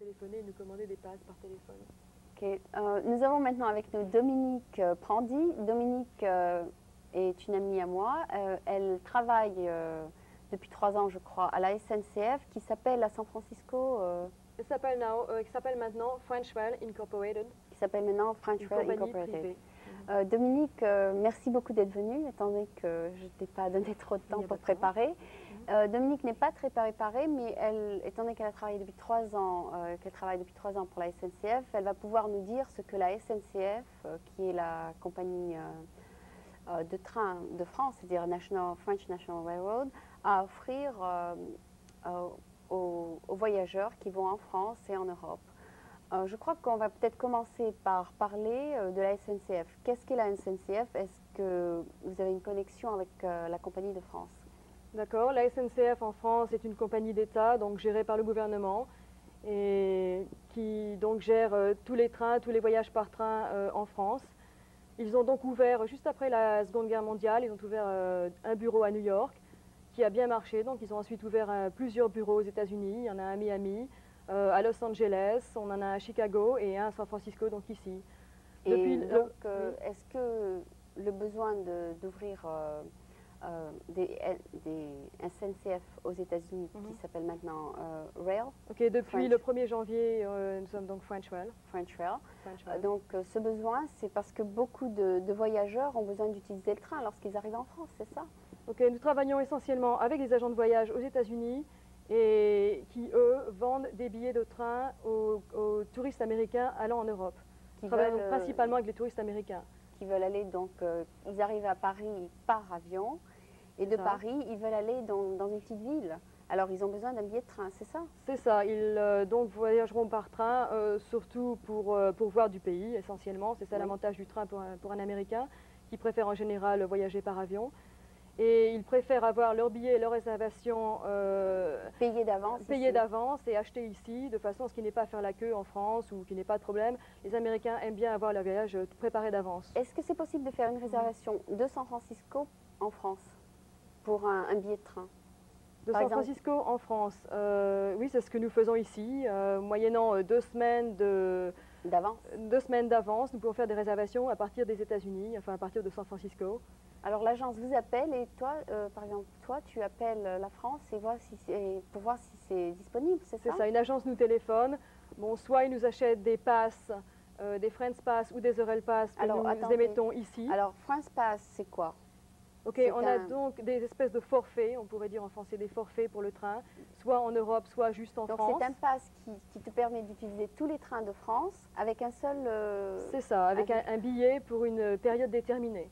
téléphoner et nous commander des passes par téléphone. Ok. Nous avons maintenant avec nous Dominique Prandy. Dominique est une amie à moi. Elle travaille depuis 3 ans, je crois, à la SNCF qui s'appelle à San Francisco. Il s'appelle maintenant Frenchwell Incorporated. Qui s'appelle maintenant Frenchwell Incorporated. Dominique, merci beaucoup d'être venue, étant donné que je ne t'ai pas donné trop de temps pour te préparer. Dominique n'est pas très préparée, mais étant donné qu'elle a travaillé depuis 3 ans, pour la SNCF, elle va pouvoir nous dire ce que la SNCF, qui est la compagnie de train de France, c'est-à-dire French National Railroad, a à offrir aux voyageurs qui vont en France et en Europe. Je crois qu'on va peut-être commencer par parler de la SNCF. Qu'est-ce qu'est la SNCF? Est-ce que vous avez une connexion avec la compagnie de France? D'accord, la SNCF en France est une compagnie d'État, donc gérée par le gouvernement, et qui donc gère tous les trains, tous les voyages par train en France. Ils ont donc ouvert, juste après la Seconde Guerre mondiale, ils ont ouvert un bureau à New York, qui a bien marché. Donc ils ont ensuite ouvert plusieurs bureaux aux États-Unis. Il y en a un à Miami, à Los Angeles, on en a un à Chicago et un à San Francisco, donc ici. Et donc, est-ce que le besoin d'ouvrir des SNCF aux États-Unis, qui s'appelle maintenant Rail. Ok, depuis le 1er janvier, nous sommes donc Frenchwell. Donc ce besoin, c'est parce que beaucoup de voyageurs ont besoin d'utiliser le train lorsqu'ils arrivent en France, c'est ça? Ok, nous travaillons essentiellement avec des agents de voyage aux États-Unis et qui, eux, vendent des billets de train aux touristes américains allant en Europe. Nous travaillons principalement avec les touristes américains. Qui veulent aller, donc, ils arrivent à Paris par avion, et de Paris, ils veulent aller dans une petite ville. Alors, ils ont besoin d'un billet de train, c'est ça? C'est ça, ils donc voyageront par train, surtout pour voir du pays, essentiellement. C'est ça l'avantage du train pour un Américain, qui préfère en général voyager par avion. Et ils préfèrent avoir leur billet et leur réservation payés d'avance et achetés ici, de façon à ce qu'il n'ait pas à faire la queue en France ou qu'il n'ait pas de problème. Les Américains aiment bien avoir leur voyage préparé d'avance. Est-ce que c'est possible de faire une réservation de San Francisco en France pour un billet de train? De San Francisco en France, oui, c'est ce que nous faisons ici. Moyennant 2 semaines d'avance, nous pouvons faire des réservations à partir des États-Unis, enfin à partir de San Francisco. Alors l'agence vous appelle et toi, par exemple, tu appelles la France et pour voir si c'est disponible, c'est ça? C'est ça, une agence nous téléphone. Bon, soit ils nous achètent des passes, des France Pass ou des Eurail Pass que nous émettons ici. Alors France Pass, c'est quoi? Ok, on a donc des espèces de forfaits, on pourrait dire en français des forfaits pour le train, soit en Europe, soit juste en France. Donc c'est un pass qui te permet d'utiliser tous les trains de France avec un seul... c'est ça, avec un billet pour une période déterminée.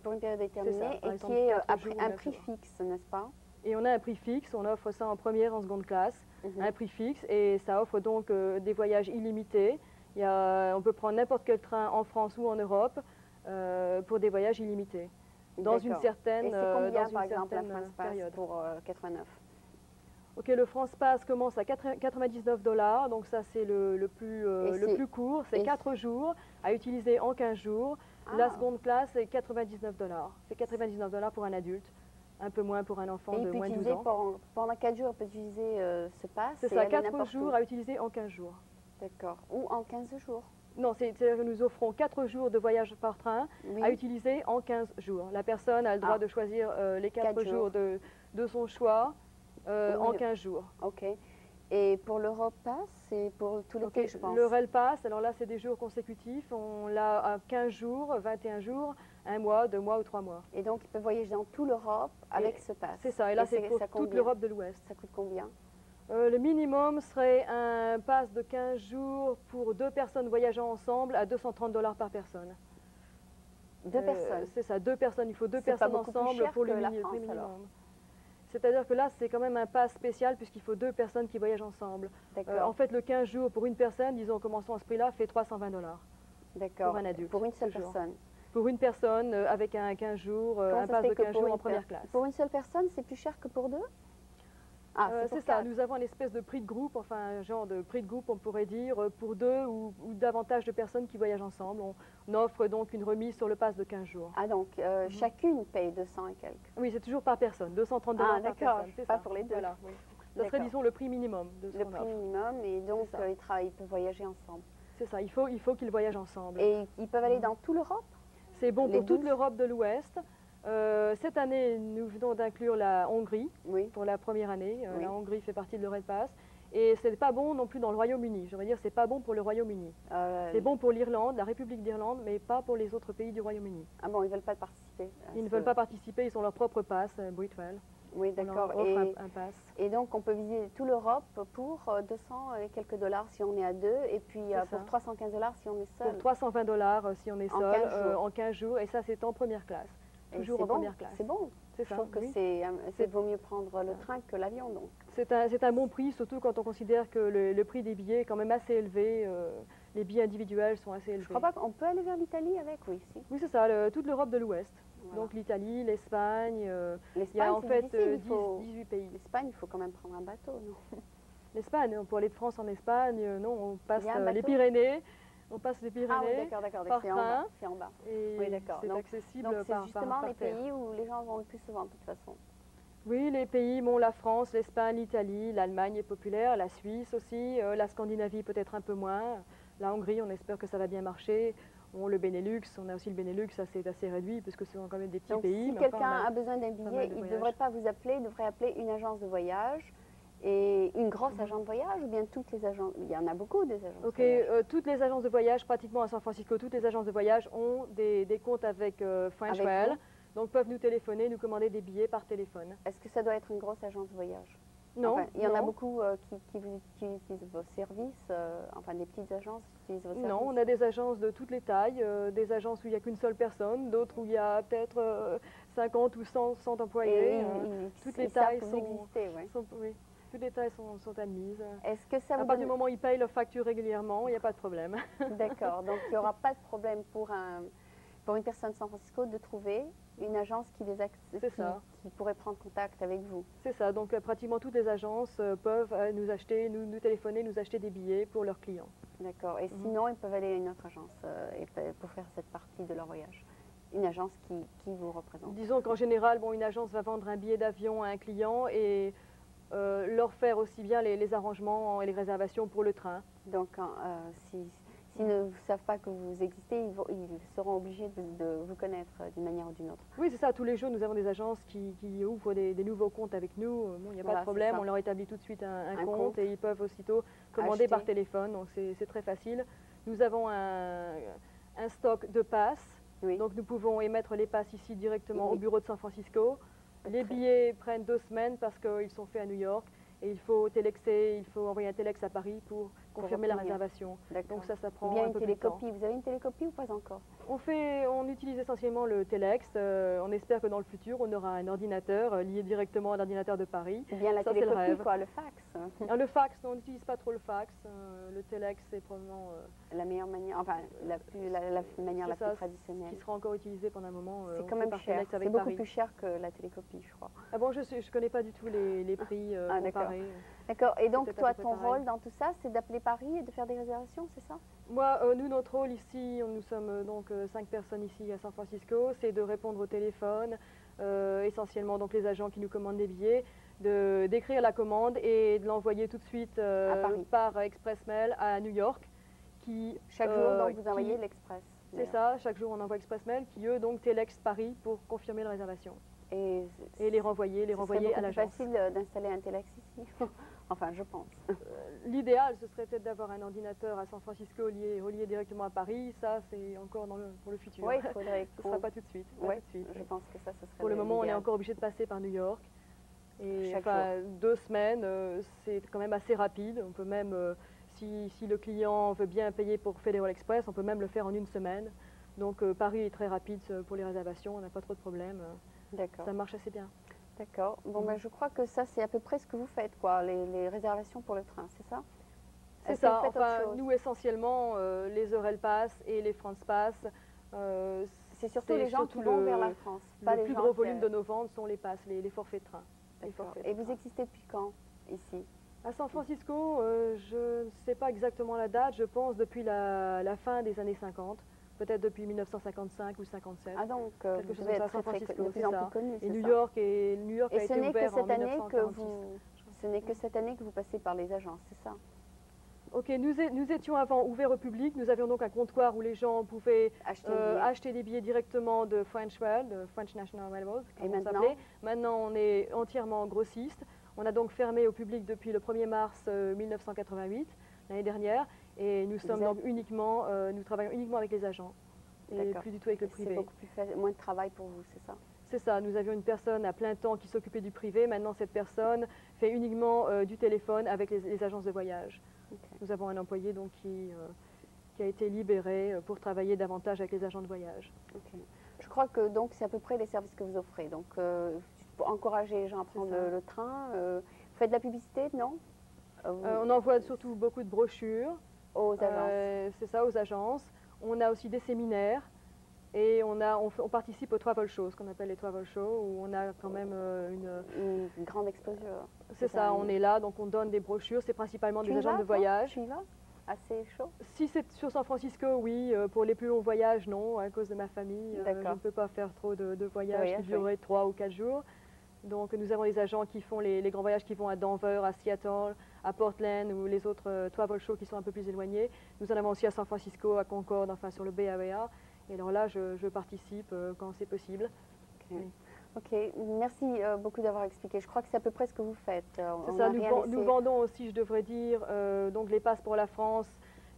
Pour une période déterminée et qui est un prix fixe, n'est-ce pas? Et on a un prix fixe, on offre ça en première, en seconde classe, un prix fixe, et ça offre donc des voyages illimités. On peut prendre n'importe quel train en France ou en Europe pour des voyages illimités. Dans une certaine période. Par exemple, la France Pass pour 89? Ok, le France Pass commence à 99 $, donc ça c'est le plus court, c'est 4 jours à utiliser en 15 jours. La seconde classe c'est 99 $. C'est 99 $ pour un adulte, un peu moins pour un enfant de moins de 12 ans. Pendant 4 jours, on peut utiliser ce pass? C'est ça, 4 jours à utiliser en 15 jours. D'accord, ou en 15 jours? Non, c'est-à-dire que nous offrons 4 jours de voyage par train à utiliser en 15 jours. La personne a le droit de choisir les 4 jours de son choix en 15 jours. Ok. Et pour l'Europe Pass, c'est pour tout l'été, je pense? Le Rail Pass, alors là, c'est des jours consécutifs. On l'a à 15 jours, 21 jours, 1 mois, 2 mois ou 3 mois. Et donc, il peut voyager dans toute l'Europe avec ce pass? C'est ça, et là, c'est pour toute l'Europe de l'Ouest. Ça coûte combien? Le minimum serait un pass de 15 jours pour 2 personnes voyageant ensemble à 230 $ par personne. 2 personnes? C'est ça, 2 personnes. Il faut 2 personnes ensemble pour le minimum. C'est-à-dire que là, c'est quand même un pass spécial puisqu'il faut 2 personnes qui voyagent ensemble. En fait, le 15 jours pour une personne, disons, commençons à ce prix-là, fait 320 $. D'accord. Pour un adulte. Pour une seule personne? Pour une personne avec un 15 jours, un pass de 15 jours en première classe. Pour une seule personne, c'est plus cher que pour 2? C'est ça, nous avons une espèce de prix de groupe, enfin un genre de prix de groupe, on pourrait dire, pour 2 ou davantage de personnes qui voyagent ensemble. On offre donc une remise sur le pass de 15 jours. Ah donc, chacune paye 200 et quelques? Oui, c'est toujours par personne, 230 $ par personne. D'accord, pas pour les deux. Voilà, oui. Ça serait, disons, le prix minimum de ce qu'on offre. Le prix minimum, et donc ils peuvent voyager ensemble. C'est ça, il faut qu'ils voyagent ensemble. Et ils peuvent aller dans toute l'Europe? C'est bon pour toute l'Europe de l'Ouest. Cette année, nous venons d'inclure la Hongrie pour la première année. La Hongrie fait partie de l'Europass. Et ce n'est pas bon non plus dans le Royaume-Uni. Je veux dire, c'est pas bon pour le Royaume-Uni. C'est bon pour l'Irlande, la République d'Irlande, mais pas pour les autres pays du Royaume-Uni. Ah bon, ils ne veulent pas participer? Ils ne veulent pas participer, ils ont leur propre pass, Britwell. Oui, d'accord. Un pass. Et donc, on peut visiter toute l'Europe pour 200 et quelques dollars si on est à deux, et puis pour 315 $ si on est seul. Pour 320 $ si on est seul, en 15 jours, et ça c'est en première classe. Toujours en première classe. C'est bon. Je trouve que c'est vaut mieux prendre le train que l'avion, donc. C'est un bon prix, surtout quand on considère que le prix des billets est quand même assez élevé. Les billets individuels sont assez élevés. Je crois pas qu'on peut aller vers l'Italie avec, oui. Oui, c'est ça, toute l'Europe de l'Ouest. Voilà. Donc l'Italie, l'Espagne, il y a en fait 18 pays. L'Espagne, il faut quand même prendre un bateau, non? L'Espagne, pour aller de France en Espagne, non, on passe les Pyrénées. On passe les Pyrénées par train. C'est en bas. Oui, d'accord. C'est accessible par c'est justement les pays où les gens vont le plus souvent, de toute façon. Oui, les pays, bon, la France, l'Espagne, l'Italie, l'Allemagne est populaire, la Suisse aussi, la Scandinavie peut-être un peu moins, la Hongrie, on espère que ça va bien marcher. Bon, le Benelux, on a aussi le Benelux, ça c'est assez réduit parce que ce sont quand même des petits pays. Si quelqu'un a besoin d'un billet, il ne devrait pas vous appeler, il devrait appeler une agence de voyage. Et une grosse agence de voyage ou bien toutes les agences? Il y en a beaucoup des agences de voyage. Toutes les agences de voyage, pratiquement à San Francisco, toutes les agences de voyage ont des comptes avec Frenchwell, donc peuvent nous téléphoner, nous commander des billets par téléphone. Est-ce que ça doit être une grosse agence de voyage? Non. Enfin, il y en a beaucoup qui utilisent vos services, enfin des petites agences qui utilisent vos services? Non, on a des agences de toutes les tailles, des agences où il n'y a qu'une seule personne, d'autres où il y a peut-être 50 ou 100 employés. Toutes les tailles sont toutes les tailles sont admises. Est-ce que ça à partir du moment où ils payent leurs factures régulièrement, il n'y a pas de problème. D'accord, donc il n'y aura pas de problème pour une personne de San Francisco de trouver une agence qui pourrait prendre contact avec vous. C'est ça, donc pratiquement toutes les agences peuvent nous téléphoner, nous acheter des billets pour leurs clients. D'accord, et sinon ils peuvent aller à une autre agence pour faire cette partie de leur voyage? Une agence qui vous représente? Disons qu'en général, une agence va vendre un billet d'avion à un client et leur faire aussi bien les arrangements et les réservations pour le train. Donc, s'ils ne savent pas que vous existez, ils seront obligés de vous connaître d'une manière ou d'une autre. Oui, c'est ça. Tous les jours, nous avons des agences qui ouvrent des nouveaux comptes avec nous. Il n'y a pas de problème. On leur établit tout de suite un compte et ils peuvent aussitôt commander par téléphone. Donc, c'est très facile. Nous avons un stock de passes. Donc, nous pouvons émettre les passes ici directement au bureau de San Francisco. Les billets prennent 2 semaines parce qu'ils sont faits à New York et il faut envoyer un téléx à Paris pour confirmer la réservation. Donc ça prend un peu plus de temps. Vous avez une télécopie ou pas encore? On utilise essentiellement le téléx. On espère que dans le futur, on aura un ordinateur lié directement à l'ordinateur de Paris. Bien la télécopie, quoi, le fax. Le fax, on n'utilise pas trop le fax. Le téléx, c'est probablement la meilleure manière, enfin la manière la plus traditionnelle. Qui sera encore utilisée pendant un moment. C'est quand même cher. C'est beaucoup plus cher que la télécopie, je crois. Ah bon, je ne connais pas du tout les prix comparés. D'accord. Et donc, toi, ton rôle dans tout ça, c'est d'appeler Paris et de faire des réservations, c'est ça? Moi, notre rôle ici, nous sommes donc 5 personnes ici à San Francisco, c'est de répondre au téléphone, essentiellement donc les agents qui nous commandent des billets, d'écrire la commande et de l'envoyer tout de suite par Express Mail à New York. Chaque jour, donc, vous envoyez l'Express. C'est ça, chaque jour on envoie Express Mail qui, eux, donc télexent Paris pour confirmer la réservation. Et les renvoyer à l'agence. C'est facile d'installer un téléx ici. Enfin, je pense. L'idéal, ce serait peut-être d'avoir un ordinateur à San Francisco relié directement à Paris. Ça, c'est encore pour le futur. Oui, il faudrait ce ne sera pas tout de suite. Je pense que ça serait. Pour le moment, on est encore obligé de passer par New York. Et 2 semaines, c'est quand même assez rapide. On peut même, si le client veut bien payer pour Federal Express, on peut même le faire en 1 semaine. Donc Paris est très rapide pour les réservations, on n'a pas trop de problèmes. D'accord. Ça marche assez bien. D'accord. Bon, je crois que ça, c'est à peu près ce que vous faites, quoi, les réservations pour le train, c'est ça? C'est ça. Enfin, nous, essentiellement, les Eurelpass et les France Pass. C'est surtout les gens qui vont vers la France. Le plus gros volume de nos ventes sont les passes, les forfaits de train. Et vous existez depuis quand, ici? À San Francisco, je ne sais pas exactement la date, je pense depuis la fin des années 50. Peut-être depuis 1955 ou 57. Ah donc, vous devez être de plus en plus connu, et New York a été ouvert en 1910. Ce n'est que cette année que vous passez par les agences, c'est ça? Ok, nous étions avant ouverts au public. Nous avions donc un comptoir où les gens pouvaient acheter des billets directement de French Rail, de French National Railroad. Et maintenant, on est entièrement grossiste. On a donc fermé au public depuis le 1er mars 1988, l'année dernière. Et nous sommes donc uniquement, nous travaillons uniquement avec les agents et plus du tout avec le privé. C'est beaucoup plus moins de travail pour vous, c'est ça? C'est ça, nous avions une personne à plein temps qui s'occupait du privé. Maintenant, cette personne fait uniquement du téléphone avec les agences de voyage. Okay. Nous avons un employé donc, qui a été libéré pour travailler davantage avec les agents de voyage. Okay. Je crois que c'est à peu près les services que vous offrez. Donc, pour encourager les gens à prendre le train, vous faites de la publicité, non? On envoie surtout beaucoup de brochures. Aux agences. C'est ça, aux agences. On a aussi des séminaires. Et on participe aux travel shows, ce qu'on appelle les travel shows, où on a quand même une grande exposure. C'est ça, on est là, donc on donne des brochures, c'est principalement des agents de voyage. Tu y vas? Assez chaud? Si c'est sur San Francisco, oui. Pour les plus longs voyages, non, à cause de ma famille. Je ne peux pas faire trop de voyages qui dureraient 3 ou 4 jours. Donc nous avons des agents qui font les grands voyages qui vont à Denver, à Seattle, à Portland ou les autres travel shows qui sont un peu plus éloignés. Nous en avons aussi à San Francisco, à Concorde, enfin sur le Bay Area. Et alors là, je participe quand c'est possible. Okay. Ok, merci beaucoup d'avoir expliqué. Je crois que c'est à peu près ce que vous faites. C'est ça, nous vendons aussi, je devrais dire, donc les passes pour la France,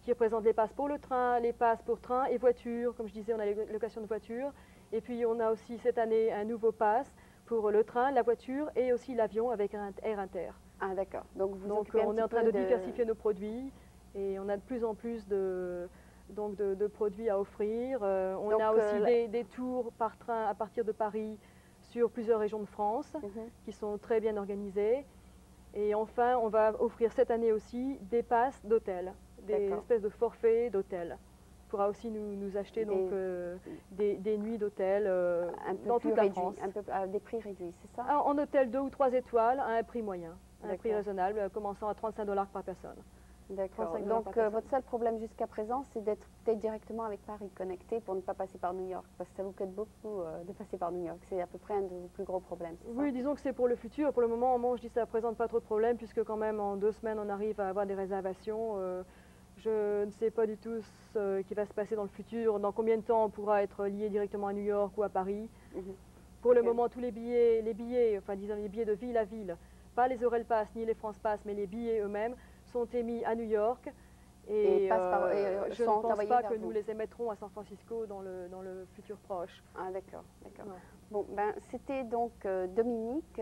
qui représentent les passes pour le train, les passes pour train et voiture. Comme je disais, on a les locations de voiture. Et puis on a aussi cette année un nouveau pass pour le train, la voiture et aussi l'avion avec un Air Inter. Ah d'accord. Donc on est en train de diversifier nos produits et on a de plus en plus de produits à offrir. On a aussi des tours par train à partir de Paris sur plusieurs régions de France qui sont très bien organisées. Et enfin, on va offrir cette année aussi des passes d'hôtel, des espèces de forfaits d'hôtel. On pourra aussi nous acheter des nuits d'hôtel dans toute la France. Un peu à des prix réduits, c'est ça? En hôtel 2 ou 3 étoiles à un prix moyen, un prix raisonnable, commençant à 35 $ par personne. D'accord. Donc votre seul problème jusqu'à présent, c'est d'être peut-être directement avec Paris, connecté pour ne pas passer par New York, parce que ça vous coûte beaucoup de passer par New York. C'est à peu près un de vos plus gros problèmes. Oui, disons que c'est pour le futur. Pour le moment, je dis que ça ne présente pas trop de problèmes, puisque quand même en 2 semaines, on arrive à avoir des réservations. Je ne sais pas du tout ce qui va se passer dans le futur, dans combien de temps on pourra être lié directement à New York ou à Paris. Pour le moment, tous les billets, enfin disons les billets de ville à ville, pas les Eurail Pass ni les France Pass, mais les billets eux-mêmes, sont émis à New York et je ne pense pas que nous les émettrons à San Francisco dans le futur proche. Ah d'accord, d'accord. Bon, c'était donc Dominique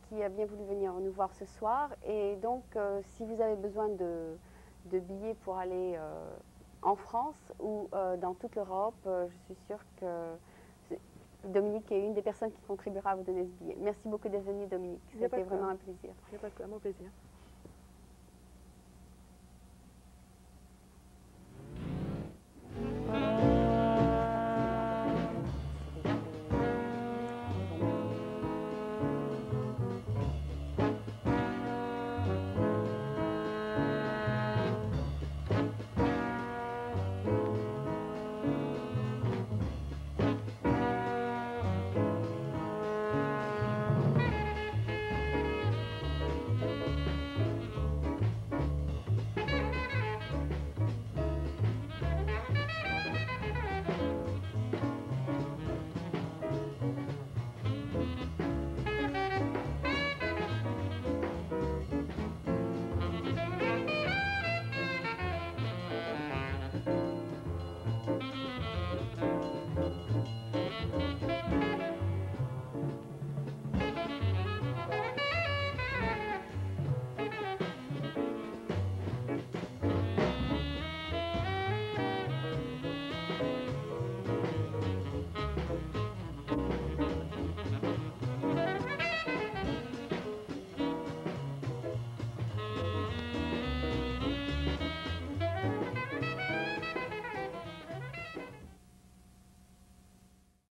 qui a bien voulu venir nous voir ce soir et donc si vous avez besoin de billets pour aller en France ou dans toute l'Europe, je suis sûre que Dominique est une des personnes qui contribuera à vous donner ce billet. Merci beaucoup d'être venu, Dominique. C'était vraiment un plaisir. Il n'y a pas de quoi, mon plaisir.